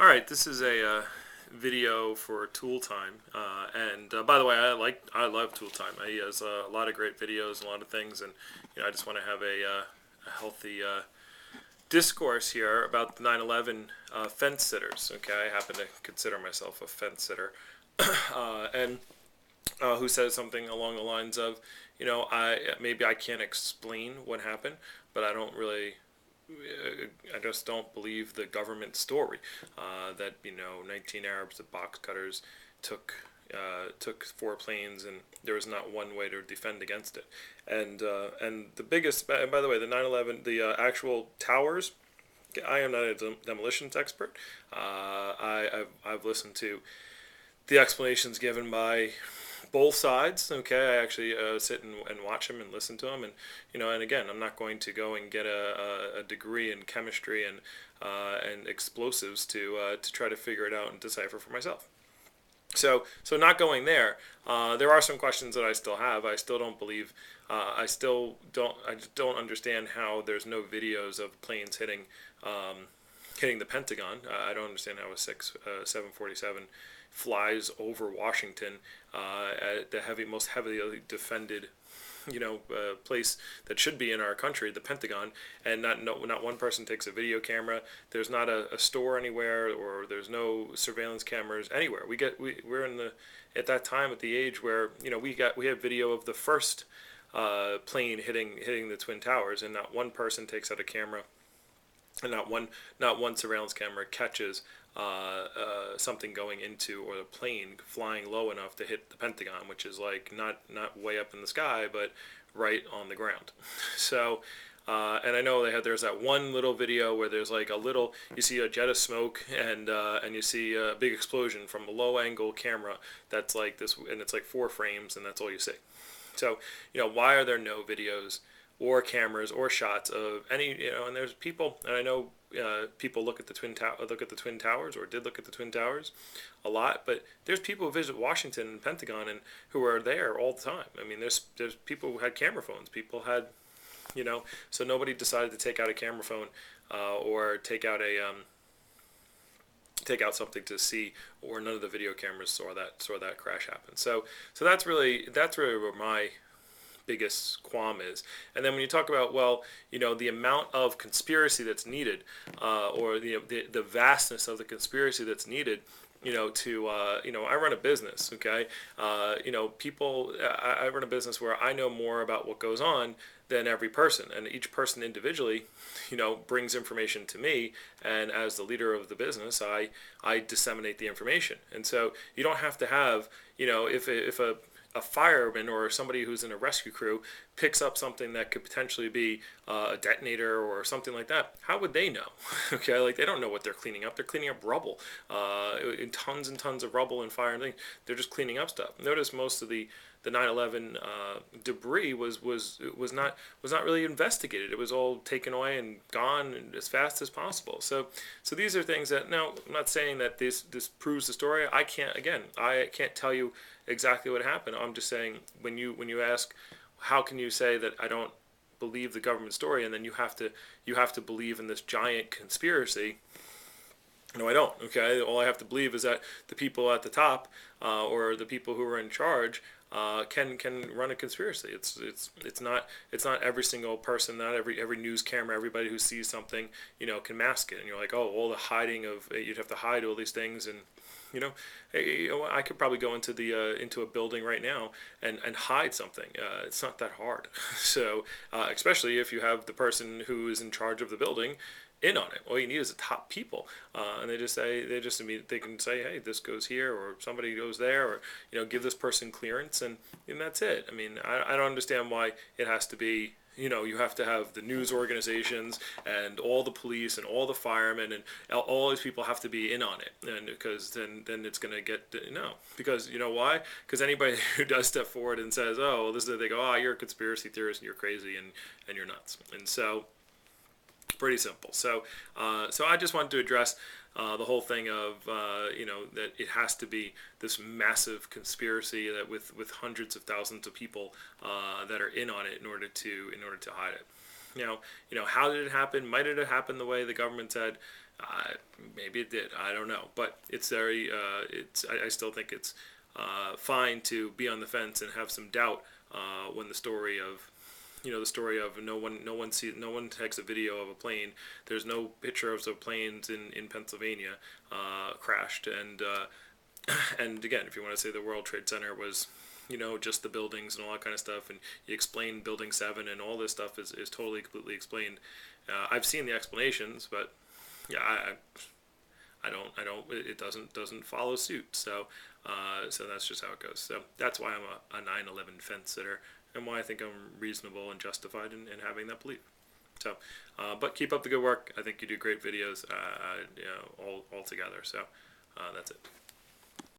All right, this is a video for Tool Time, and by the way, I love Tool Time. He has a lot of great videos, a lot of things, and I just want to have a healthy discourse here about the 9/11 fence sitters. Okay, I happen to consider myself a fence sitter, and who says something along the lines of, I can't explain what happened, but I just don't believe the government story that 19 Arabs, the box cutters, took four planes, and there was not one way to defend against it. And the biggest, and by the way, the 9/11, the actual towers. I am not a demolitions expert. I've listened to the explanations given by both sides. Okay, I actually sit and watch them and listen to them, and and again, I'm not going to go and get a degree in chemistry and explosives to try to figure it out and decipher for myself. So not going there. There are some questions that I still have. I still don't believe. I still don't. I just don't understand how there's no videos of planes hitting the Pentagon. I don't understand how a 747 flies over Washington, at the most heavily defended, place that should be in our country, the Pentagon, and not one person takes a video camera. There's not a store anywhere, or there's no surveillance cameras anywhere. We're in the at that time, at the age where we have video of the first plane hitting the Twin Towers, and not one person takes out a camera, and not one surveillance camera catches something going into, or the plane flying low enough to hit the Pentagon, which is like not way up in the sky, but right on the ground. So, and I know there's that one little video where there's like you see a jet of smoke, and you see a big explosion from a low angle camera that's like this, and it's like 4 frames, and that's all you see. So, why are there no videos or cameras or shots of any, and there's people, and I know people look at the Twin Towers, or did look at the Twin Towers a lot, but there's people who visit Washington and Pentagon and who are there all the time. I mean, there's people who had camera phones. People had, so nobody decided to take out a camera phone, or take out something to see, or none of the video cameras saw that crash happen. So that's really where my biggest qualm is. And then when you talk about, well, the amount of conspiracy that's needed, or the vastness of the conspiracy that's needed, to I run a business. Okay, I run a business where I know more about what goes on than every person, and each person individually, brings information to me, and as the leader of the business, I disseminate the information. And so you don't have to have, if a fireman or somebody who's in a rescue crew picks up something that could potentially be a detonator or something like that, how would they know? Okay, like, they don't know what they're cleaning up. They're cleaning up rubble, in tons and tons of rubble and fire and things. They're just cleaning up stuff. Notice most of the 9/11 debris was not really investigated. It was all taken away and gone as fast as possible. So these are things that, now, I'm not saying that this proves the story. I can't tell you exactly what happened. I'm just saying, when you ask, how can you say that I don't believe the government story, and then you have to believe in this giant conspiracy? No, I don't. Okay, all I have to believe is that the people at the top, or the people who are in charge, can run a conspiracy. It's not every single person, not every news camera, everybody who sees something, can mask it. And you're like, oh, all the hiding of, you'd have to hide all these things, and I could probably go into a building right now and hide something. It's not that hard. So, especially if you have the person who is in charge of the building in on it. All you need is the top people, and they can say, hey, this goes here, or somebody goes there, or give this person clearance, and that's it. I mean, I don't understand why it has to be. You have to have the news organizations and all the police and all the firemen, and all these people have to be in on it, and because then it's going to get, no, because why? Because anybody who does step forward and says, oh, well, they go, oh, you're a conspiracy theorist and you're crazy and you're nuts. And so, pretty simple. So I just wanted to address the whole thing of, that it has to be this massive conspiracy, that with hundreds of thousands of people that are in on it in order to hide it. How did it happen? Might it have happened the way the government said? Uh, Maybe it did. I don't know, but it's very. I still think it's fine to be on the fence and have some doubt when the story of the story of no one takes a video of a plane. There's no picture of the planes in Pennsylvania crashed, and again, if you want to say the World Trade Center was just the buildings and all that kind of stuff, and you explain Building 7 and all this stuff is totally completely explained. I've seen the explanations, but yeah, I don't it doesn't follow suit. So that's just how it goes. So that's why I'm a 9/11 fence sitter, and why I think I'm reasonable and justified in having that belief. So, but keep up the good work. I think you do great videos, all together. So that's it.